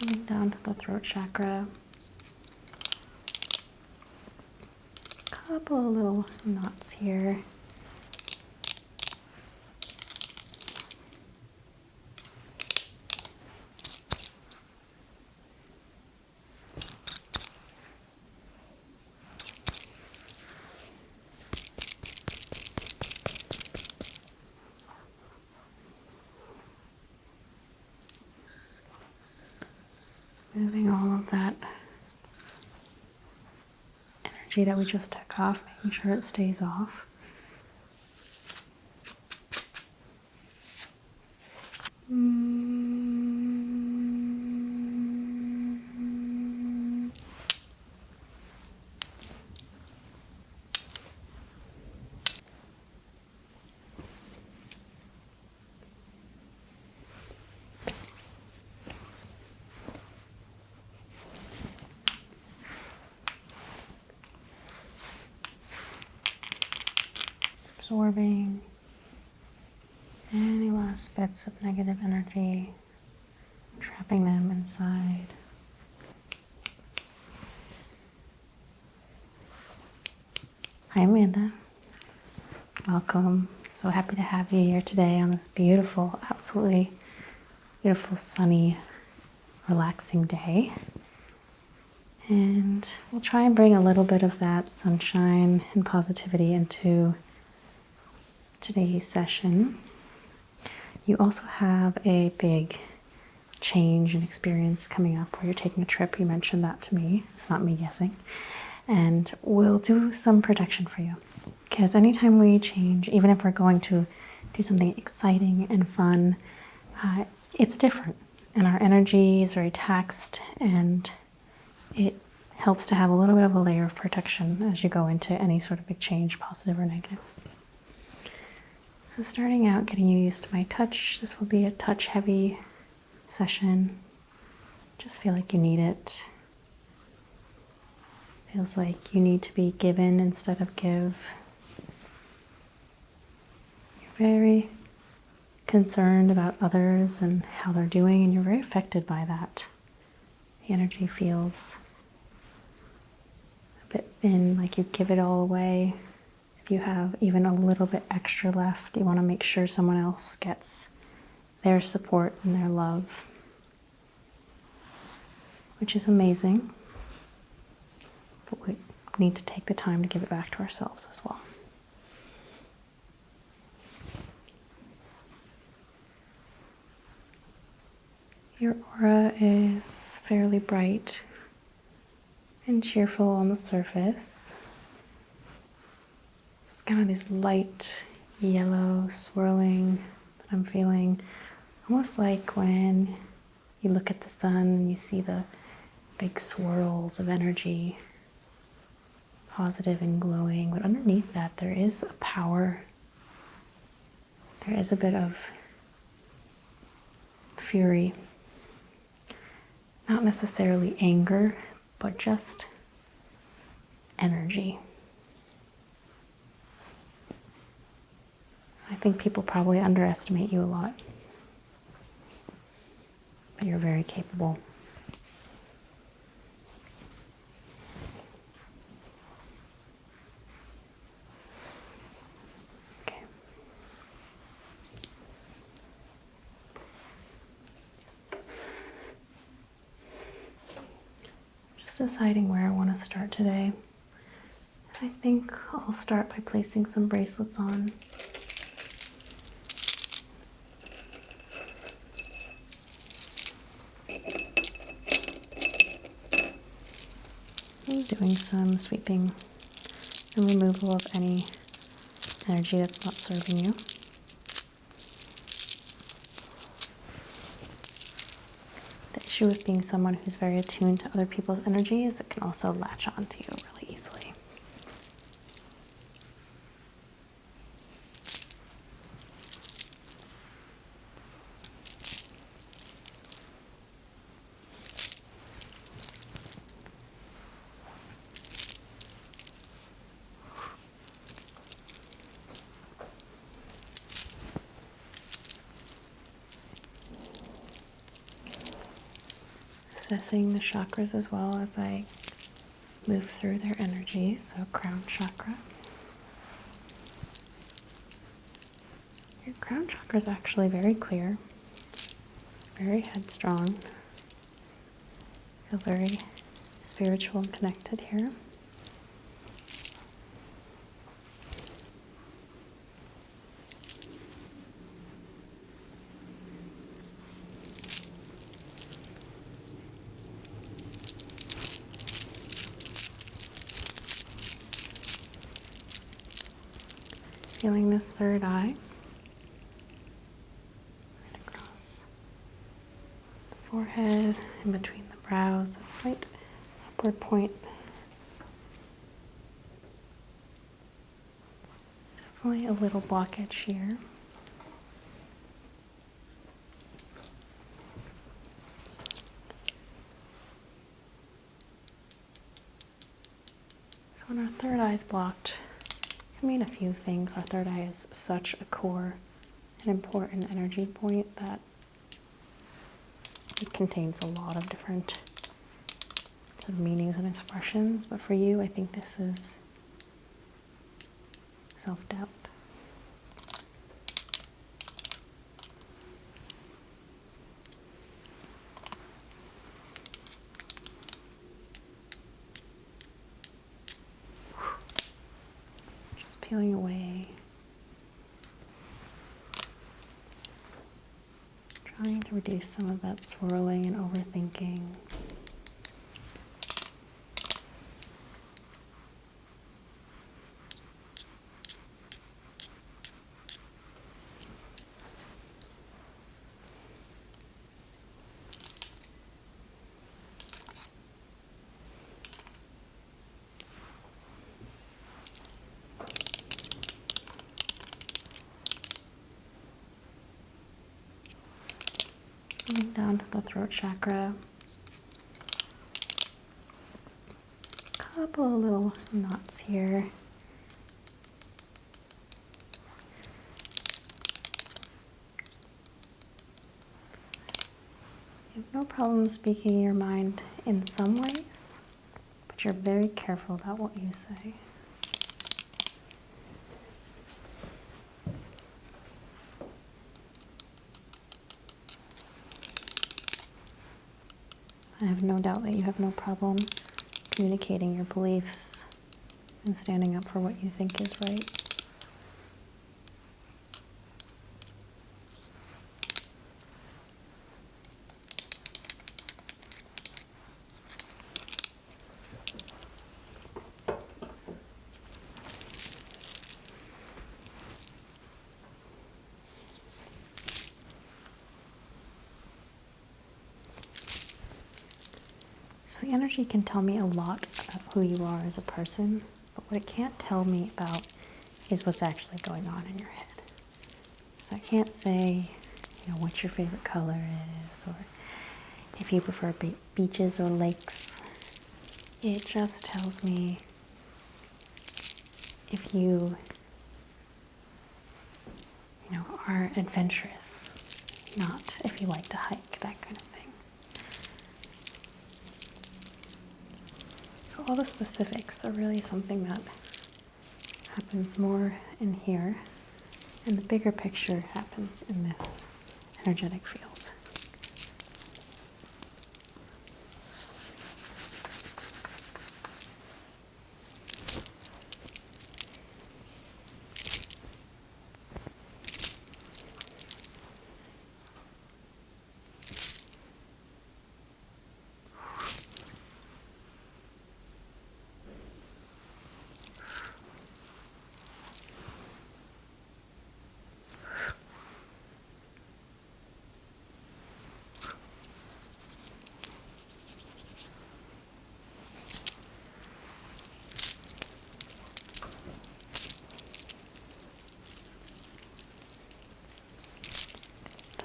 Moving down to the throat chakra. Couple of little knots here. Moving all of that energy that we just took off, making sure it stays off. Absorbing any last bits of negative energy, trapping them inside. Hi, Amanda. Welcome. So happy to have you here today on this beautiful, absolutely beautiful, sunny, relaxing day. And we'll try and bring a little bit of that sunshine and positivity into today's session. You also have a big change and experience coming up where you're taking a trip. You mentioned that to me. It's not me guessing. And we'll do some protection for you. Because anytime we change, even if we're going to do something exciting and fun, it's different. And our energy is very taxed, and it helps to have a little bit of a layer of protection as you go into any sort of big change, positive or negative. So starting out, getting you used to my touch. This will be a touch-heavy session. Just feel like you need it. Feels like you need to be given instead of give. You're very concerned about others and how they're doing, and you're very affected by that. The energy feels a bit thin, like you give it all away. If you have even a little bit extra left, you want to make sure someone else gets their support and their love, which is amazing. But we need to take the time to give it back to ourselves as well. Your aura is fairly bright and cheerful on the surface. It's kind of this light yellow swirling that I'm feeling, almost like when you look at the sun and you see the big swirls of energy, positive and glowing. But underneath that, there is a power. There is a bit of fury. Not necessarily anger, but just energy. I think people probably underestimate you a lot, but you're very capable. Okay. Just deciding where I want to start today. I think I'll start by placing some bracelets on. Doing some sweeping and removal of any energy that's not serving you. The issue with being someone who's very attuned to other people's energy is it can also latch on to you really easily. accessing the chakras as well as I move through their energies. So crown chakra. Your crown chakra is actually very clear, very headstrong. Feel very spiritual and connected here. Feeling this third eye right across the forehead, in between the brows, that slight upward point. Definitely a little blockage here. So when our third eye is blocked, it can mean a few things. Our third eye is such a core and important energy point that it contains a lot of different sort of meanings and expressions. But for you, I think this is self-doubt. Just peeling away. Trying to reduce some of that swirling and overthinking. Moving down to the throat chakra. Couple of little knots here. You have no problem speaking your mind in some ways, but you're very careful about what you say. I have no doubt that you have no problem communicating your beliefs and standing up for what you think is right. So the energy can tell me a lot of who you are as a person, but what it can't tell me about is what's actually going on in your head. So I can't say, what your favorite color is, or if you prefer beaches or lakes. It just tells me if you, are adventurous, not if you like to hike, that kind of thing. So all the specifics are really something that happens more in here, and the bigger picture happens in this energetic field.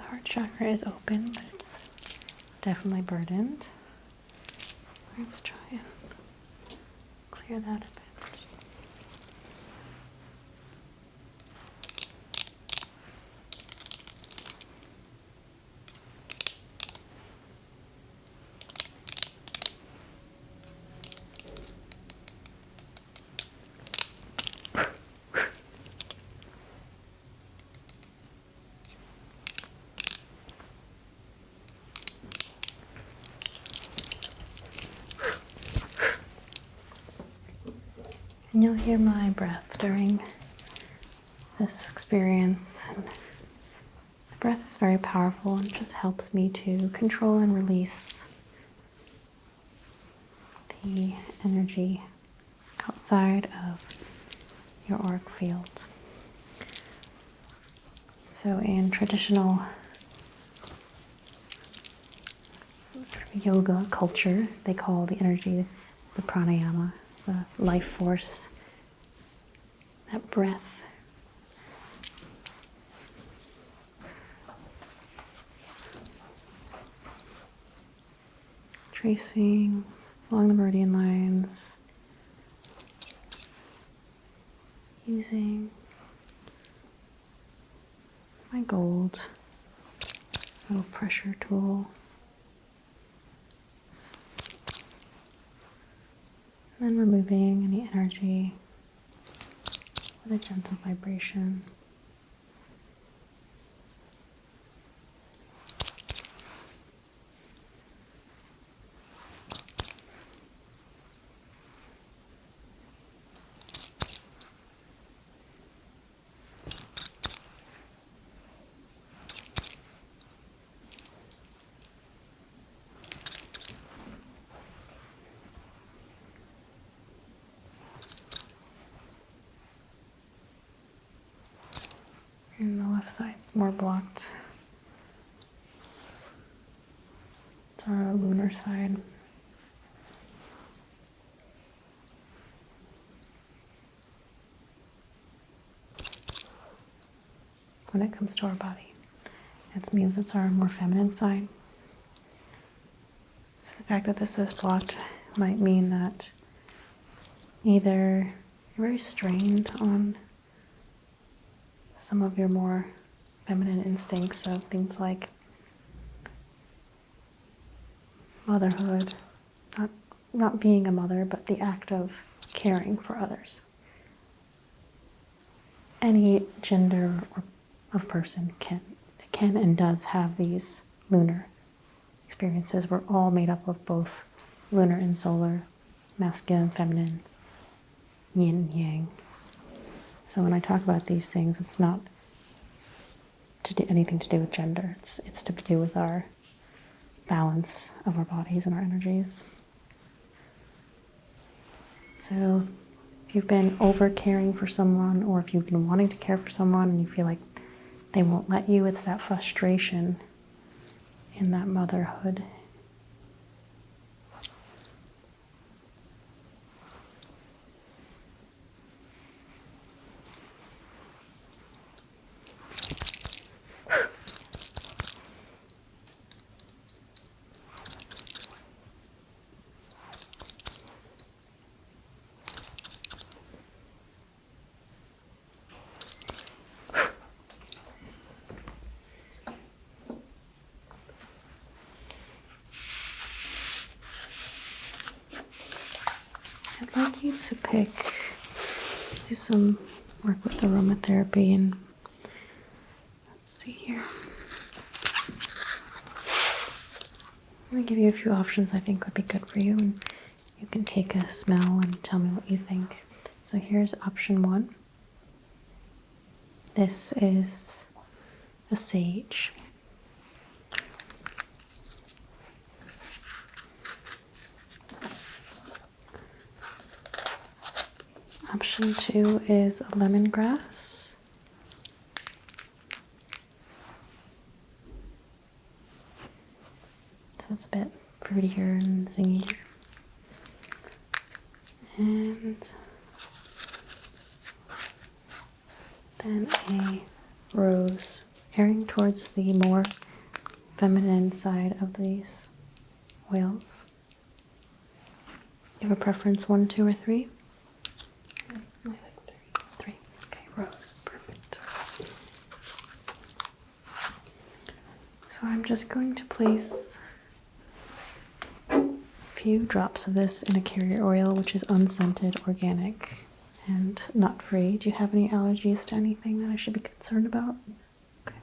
Heart chakra is open, but it's definitely burdened. Let's try and clear that a bit. And you'll hear my breath during this experience. And the breath is very powerful and just helps me to control and release the energy outside of your auric field. So in traditional sort of yoga culture, they call the energy the pranayama, the life force, that breath. Tracing along the meridian lines, using my gold little pressure tool. And then removing any energy with a gentle vibration. And the left side's more blocked. It's our lunar side. When it comes to our body, it means it's our more feminine side. So the fact that this is blocked might mean that either you're very strained on some of your more feminine instincts, so things like motherhood, not being a mother, but the act of caring for others. Any gender or of person can and does have these lunar experiences. We're all made up of both lunar and solar, masculine, feminine, yin, yang. So when I talk about these things, it's not anything to do with gender. It's to do with our balance of our bodies and our energies. So if you've been over caring for someone, or if you've been wanting to care for someone and you feel like they won't let you, it's that frustration in that motherhood. I'd like you to do some work with aromatherapy, and let's see here. I'm going to give you a few options I think would be good for you, and you can take a smell and tell me what you think. So here's option 1. This is a sage. Option 2 is a lemongrass. So it's a bit fruitier and zingier. And then a rose, erring towards the more feminine side of these oils. You have a preference, 1, 2, or 3? I like 3. Okay, rose, perfect. So I'm just going to place a few drops of this in a carrier oil, which is unscented, organic, and nut free. Do you have any allergies to anything that I should be concerned about? Okay.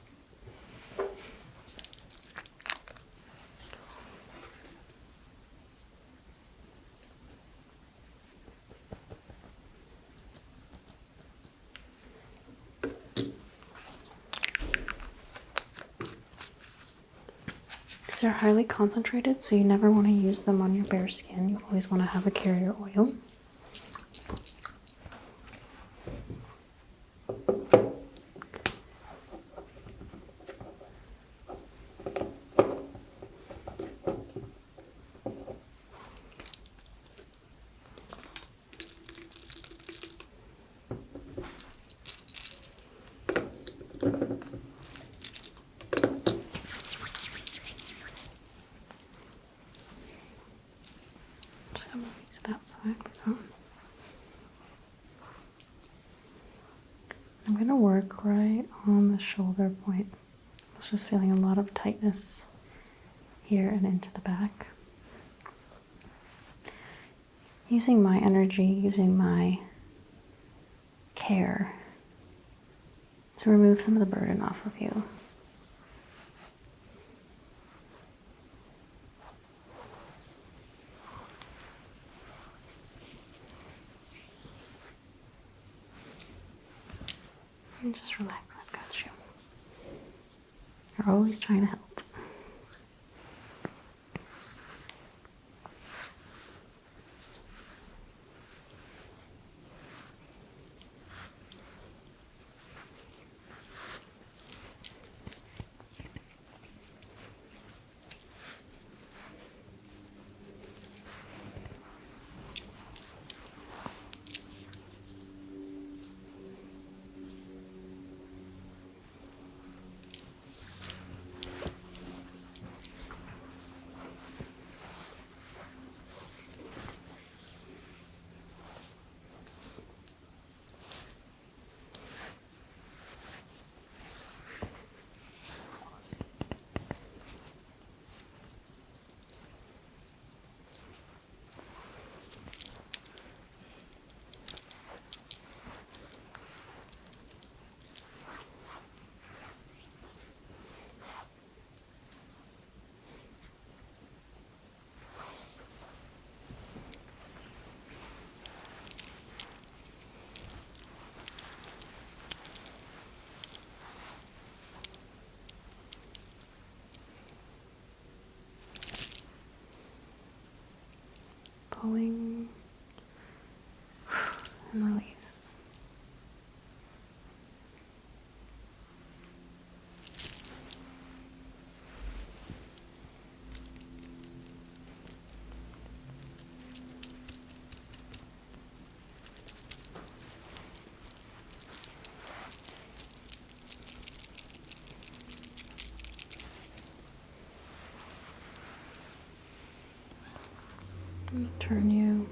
These are highly concentrated, so you never want to use them on your bare skin. You always want to have a carrier oil. Just gonna move to that side. I'm going to work right on the shoulder point. I was just feeling a lot of tightness here and into the back. Using my energy, using my care to remove some of the burden off of you. And just relax, I've got you. You're always trying to help. Pulling and release. Turn you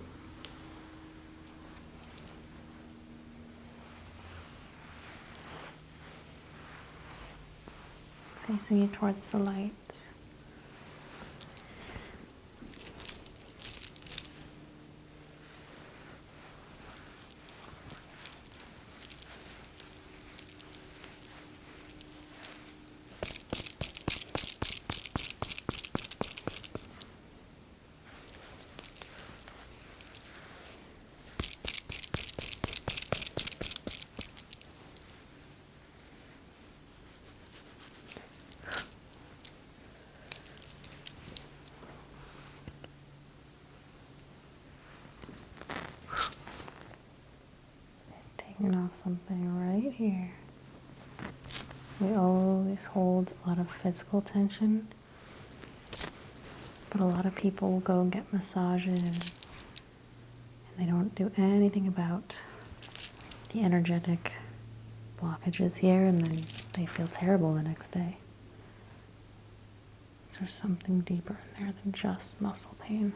facing you towards the light. Taking off something right here. We always hold a lot of physical tension, but a lot of people will go and get massages and they don't do anything about the energetic blockages here, and then they feel terrible the next day. So there's something deeper in there than just muscle pain.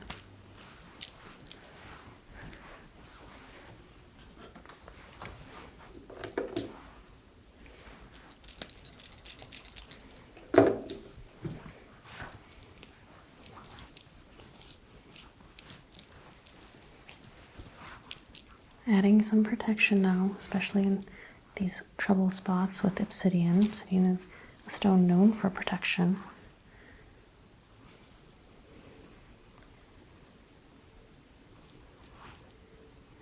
Adding some protection now, especially in these trouble spots with obsidian. Obsidian is a stone known for protection.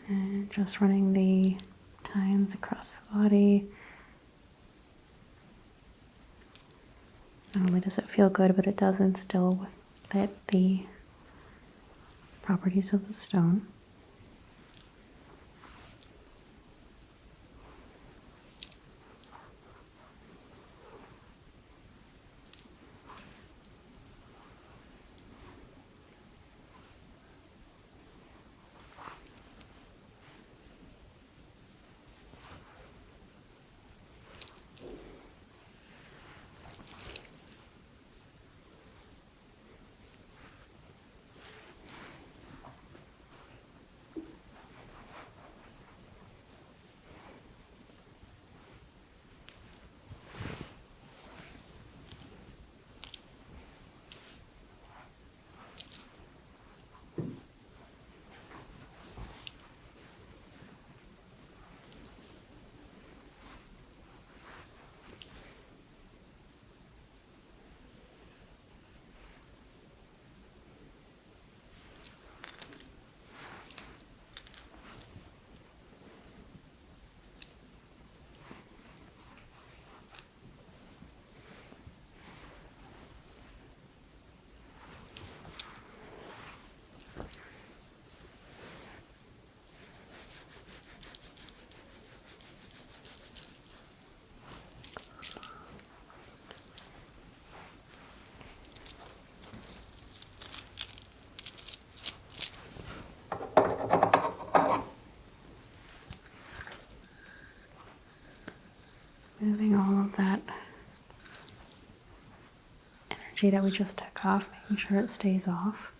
And just running the tines across the body. Not only does it feel good, but it does instill the properties of the stone. Moving all of that energy that we just took off, making sure it stays off.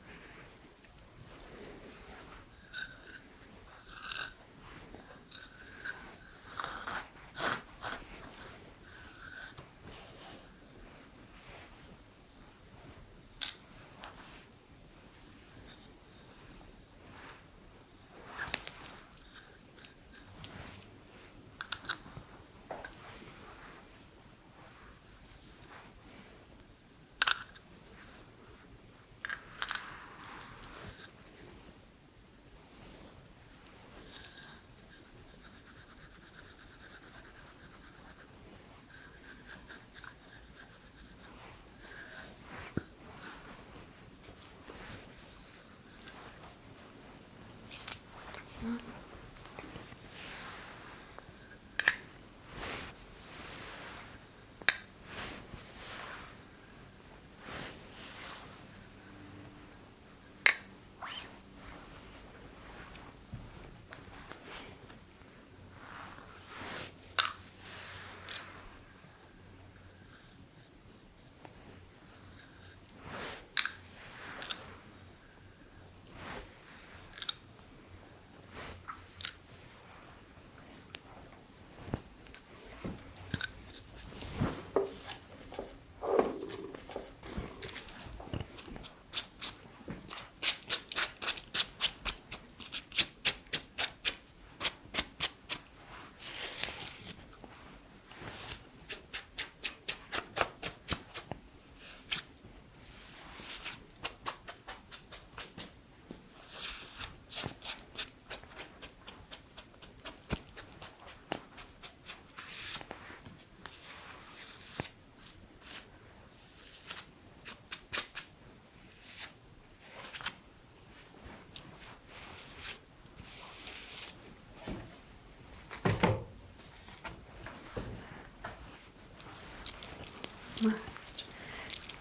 Last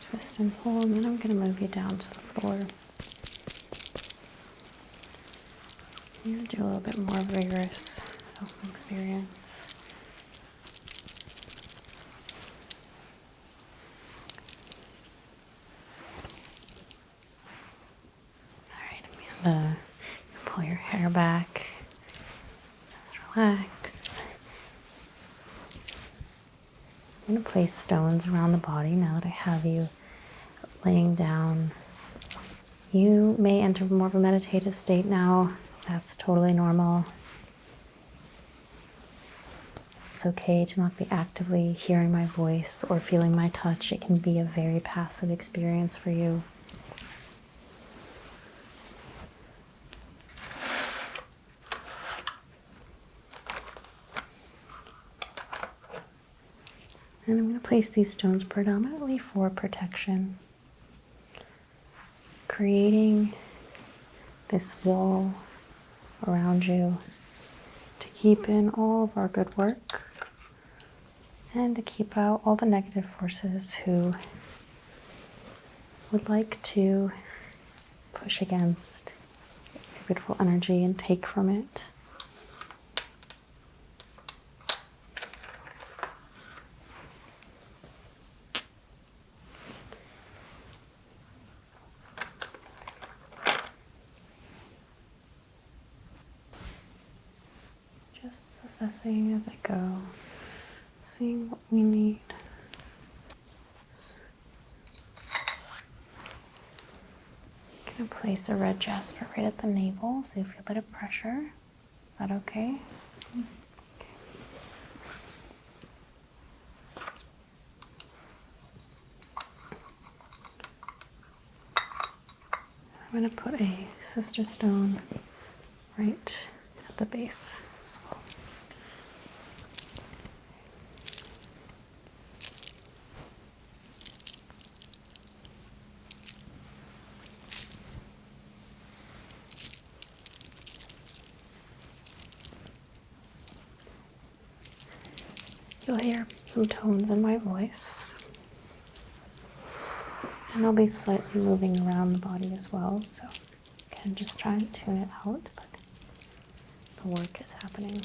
twist and pull, and then I'm going to move you down to the floor. You're going to do a little bit more vigorous open experience. Alright, Amanda, pull your hair back. Just relax. I'm going to place stones around the body now that I have you laying down. You may enter more of a meditative state now. That's totally normal. It's okay to not be actively hearing my voice or feeling my touch. It can be a very passive experience for you. And I'm going to place these stones predominantly for protection, creating this wall around you to keep in all of our good work and to keep out all the negative forces who would like to push against your beautiful energy and take from it. Just assessing as I go, seeing what we need. I'm going to place a red jasper right at the navel so you feel a bit of pressure. Is that okay? I'm going to put a sister stone right at the base as well. You'll hear some tones in my voice. And I'll be slightly moving around the body as well, so you can just try and tune it out, but the work is happening.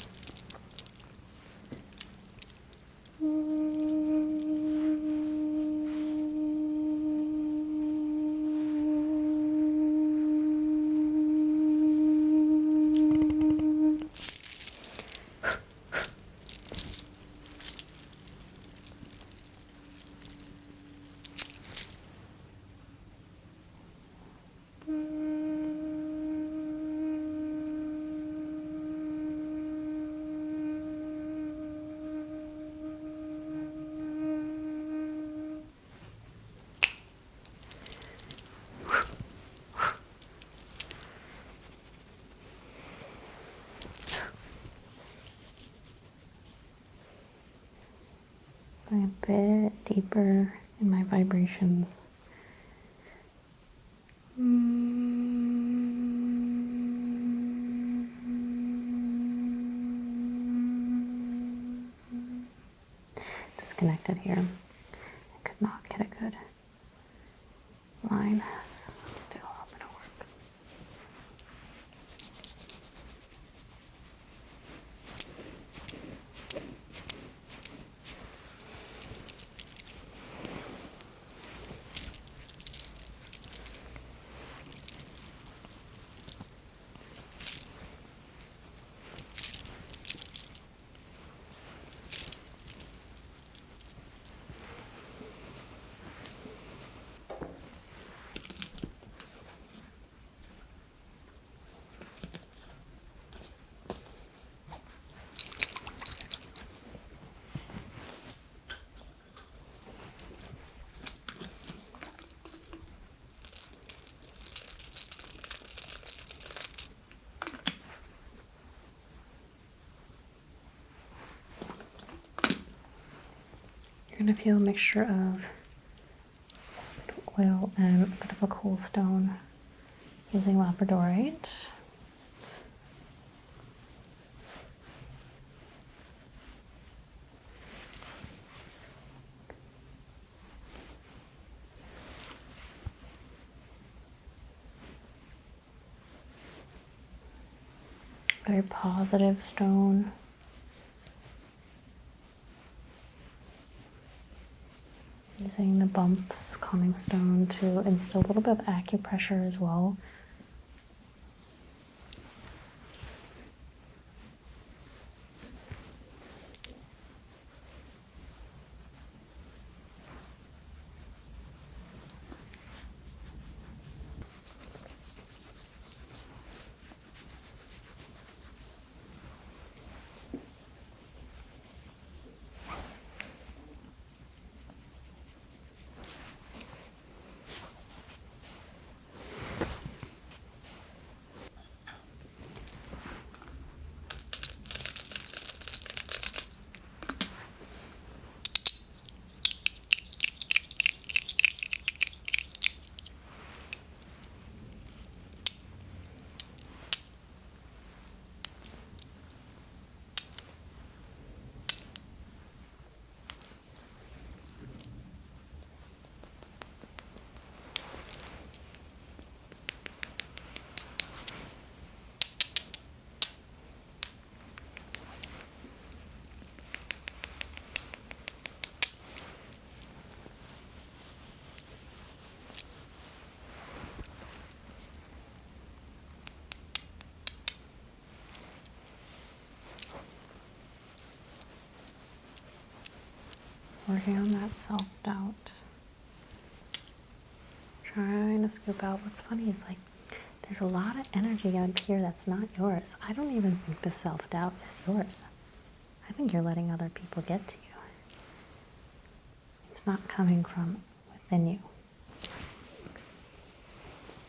Going a bit deeper in my vibrations. Disconnected here. I could not get a good line. So let's do a little bit of work. You're going to feel a mixture of oil and a bit of a cool stone using labradorite. Very positive stone. Using the bumps calming stone to instill a little bit of acupressure as well. Working on that self-doubt. Trying to scoop out. What's funny is like there's a lot of energy out here that's not yours. I don't even think the self-doubt is yours. I think you're letting other people get to you. It's not coming from within you.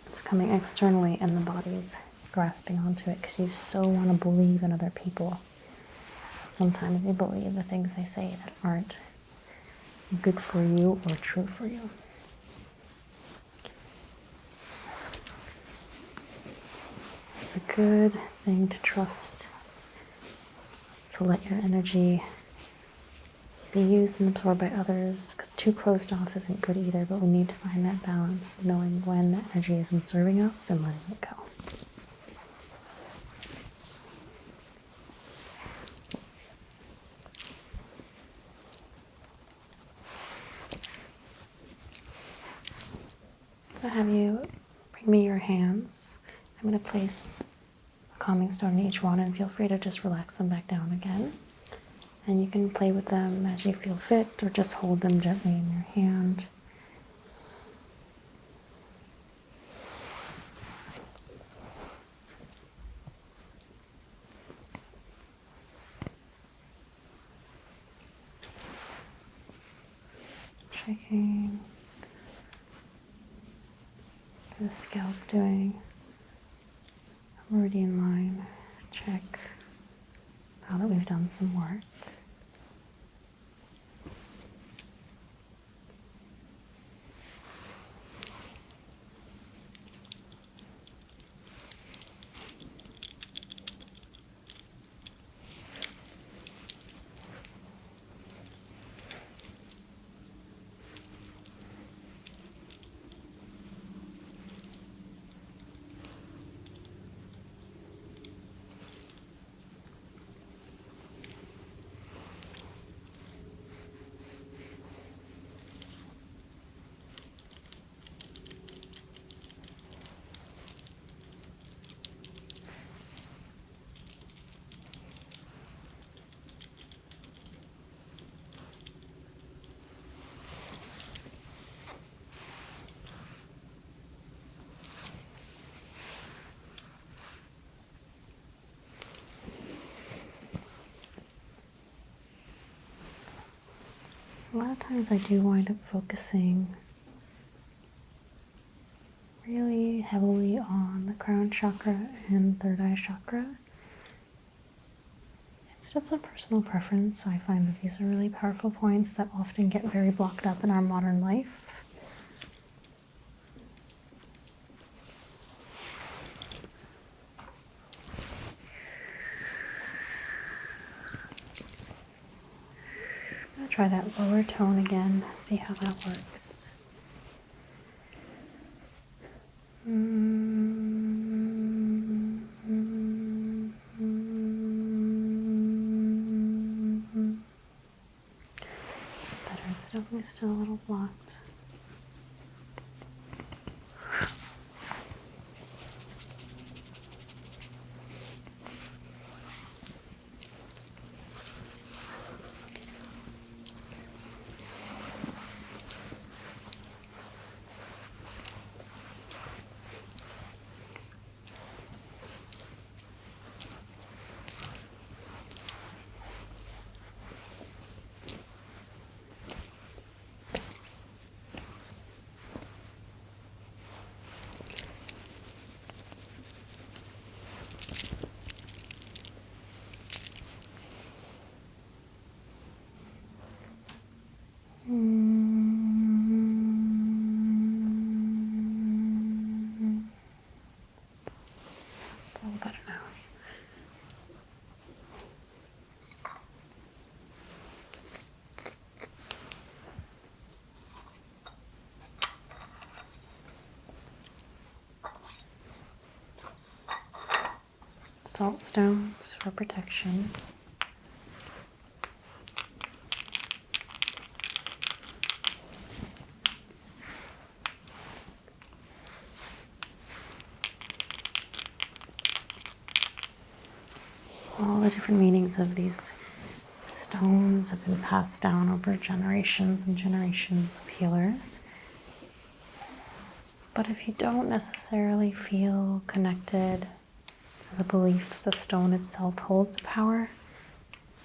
It's coming externally and the body's grasping onto it because you so want to believe in other people. Sometimes you believe the things they say that aren't good for you or true for you. It's a good thing to trust, to let your energy be used and absorbed by others, because too closed off isn't good either, but we need to find that balance of knowing when the energy isn't serving us and letting it go. I'll have you bring me your hands. I'm going to place a calming stone in each one, and feel free to just relax them back down again. And you can play with them as you feel fit, or just hold them gently in your hand. Checking the scalp, doing a meridian line check now that we've done some work. A lot of times I do wind up focusing really heavily on the crown chakra and third eye chakra. It's just a personal preference. I find that these are really powerful points that often get very blocked up in our modern life. I'm going to try that lower tone again, see how that works. It's better. It's definitely still a little blocked. It's a little better now. Salt stones for protection. All the different meanings of these stones have been passed down over generations and generations of healers. But if you don't necessarily feel connected to the belief the stone itself holds power,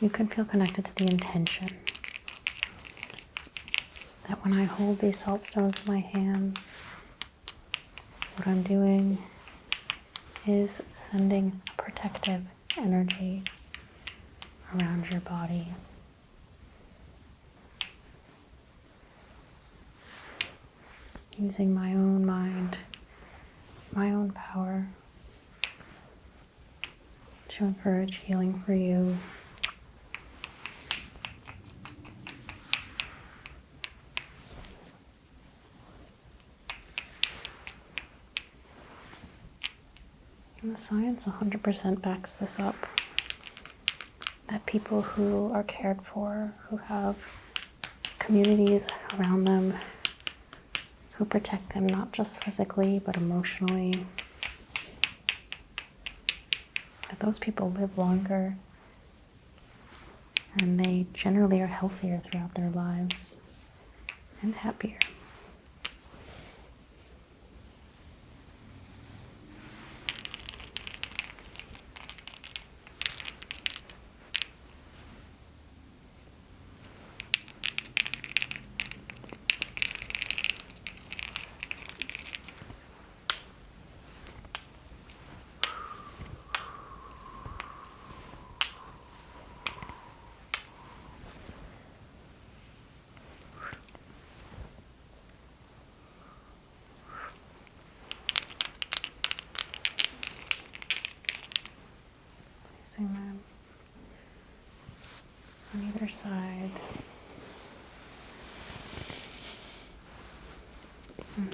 you can feel connected to the intention. That when I hold these salt stones in my hands, what I'm doing is sending a protective energy around your body. Using my own mind, my own power to encourage healing for you. And the science 100% backs this up. That people who are cared for, who have communities around them, who protect them not just physically but emotionally, that those people live longer and they generally are healthier throughout their lives and happier. Placing them on either side.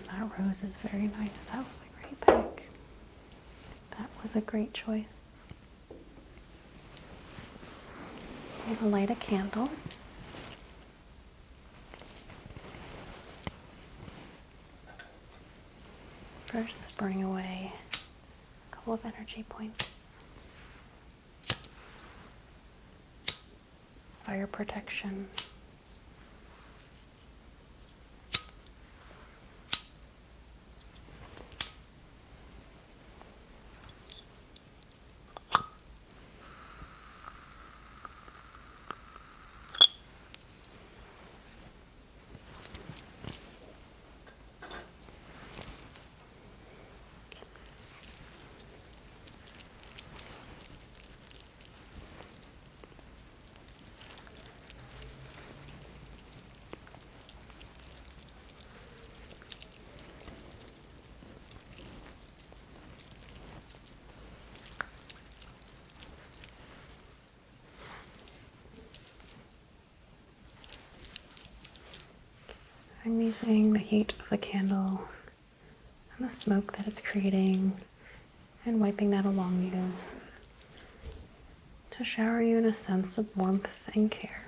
That rose is very nice. That was a great pick. That was a great choice. I'm going to light a candle. First, spraying away a couple of energy points. Fire protection. I'm using the heat of the candle and the smoke that it's creating and wiping that along you to shower you in a sense of warmth and care.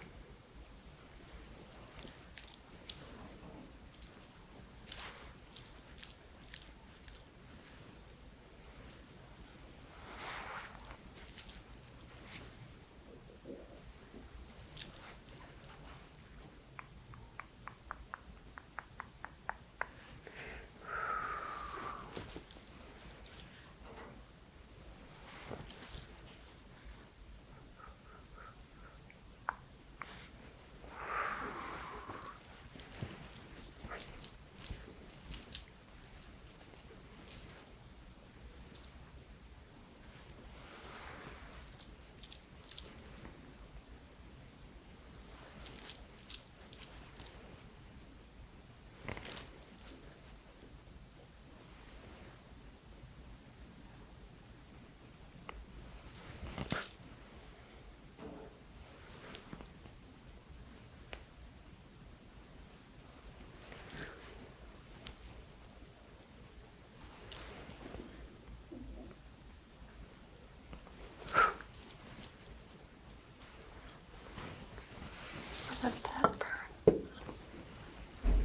Let that burn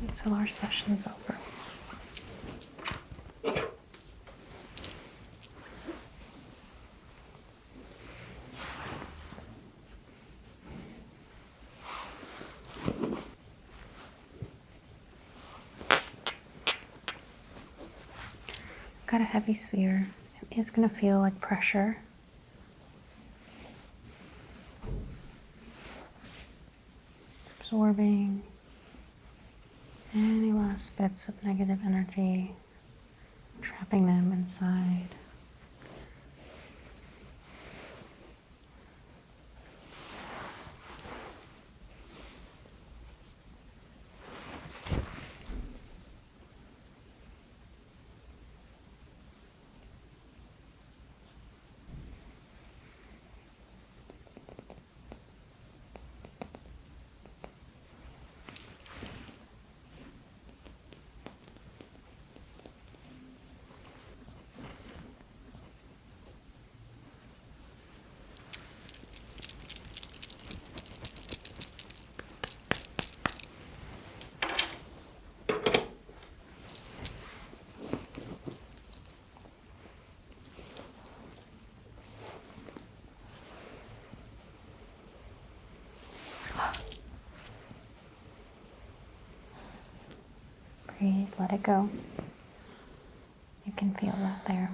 until our session's over. got a heavy sphere. It is going to feel like pressure. It's absorbing any last bits of negative energy, trapping them inside. Breathe, let it go. You can feel that there.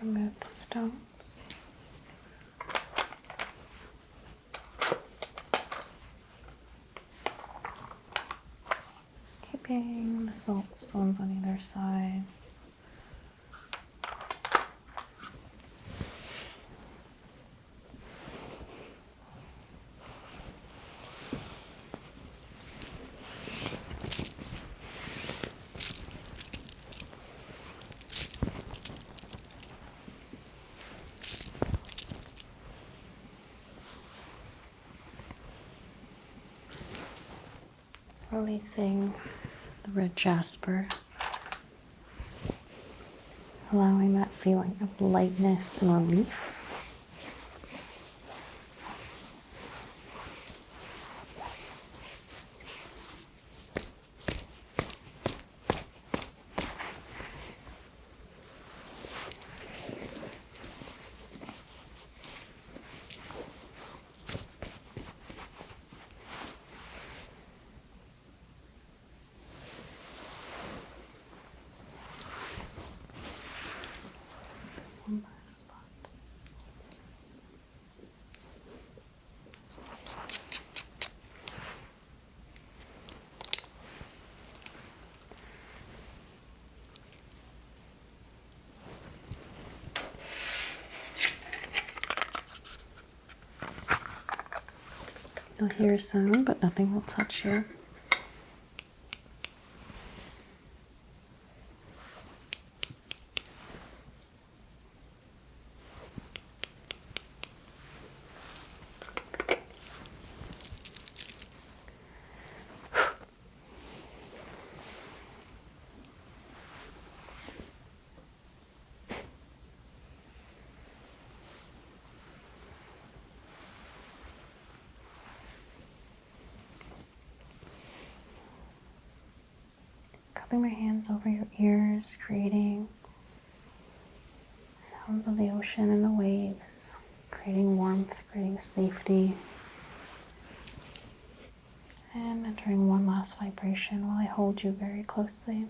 Remove the stones. Keeping the salt stones on either side. Releasing the red jasper, allowing that feeling of lightness and relief. One more spot. You'll hear a sound, but nothing will touch you. Cupping my hands over your ears, creating sounds of the ocean and the waves, creating warmth, creating safety. And entering one last vibration while I hold you very closely.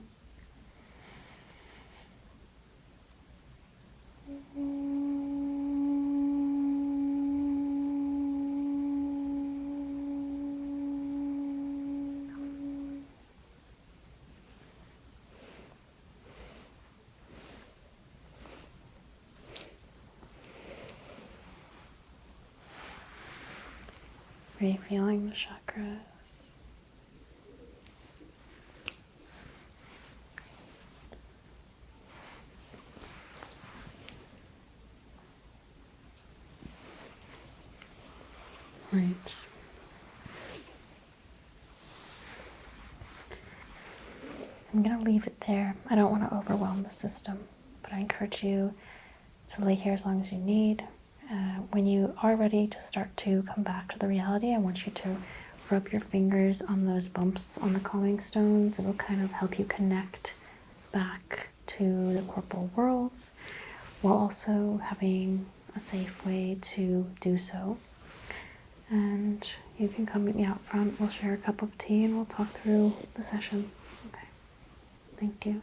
Refeeling the chakras. Right. I'm going to leave it there. I don't want to overwhelm the system, but but I encourage you to lay here as long as you need. When you are ready to start to come back to the reality, I want you to rub your fingers on those bumps on the calming stones. It will kind of help you connect back to the corporal worlds while also having a safe way to do so. And you can come meet me out front. We'll share a cup of tea and we'll talk through the session. Okay. Thank you.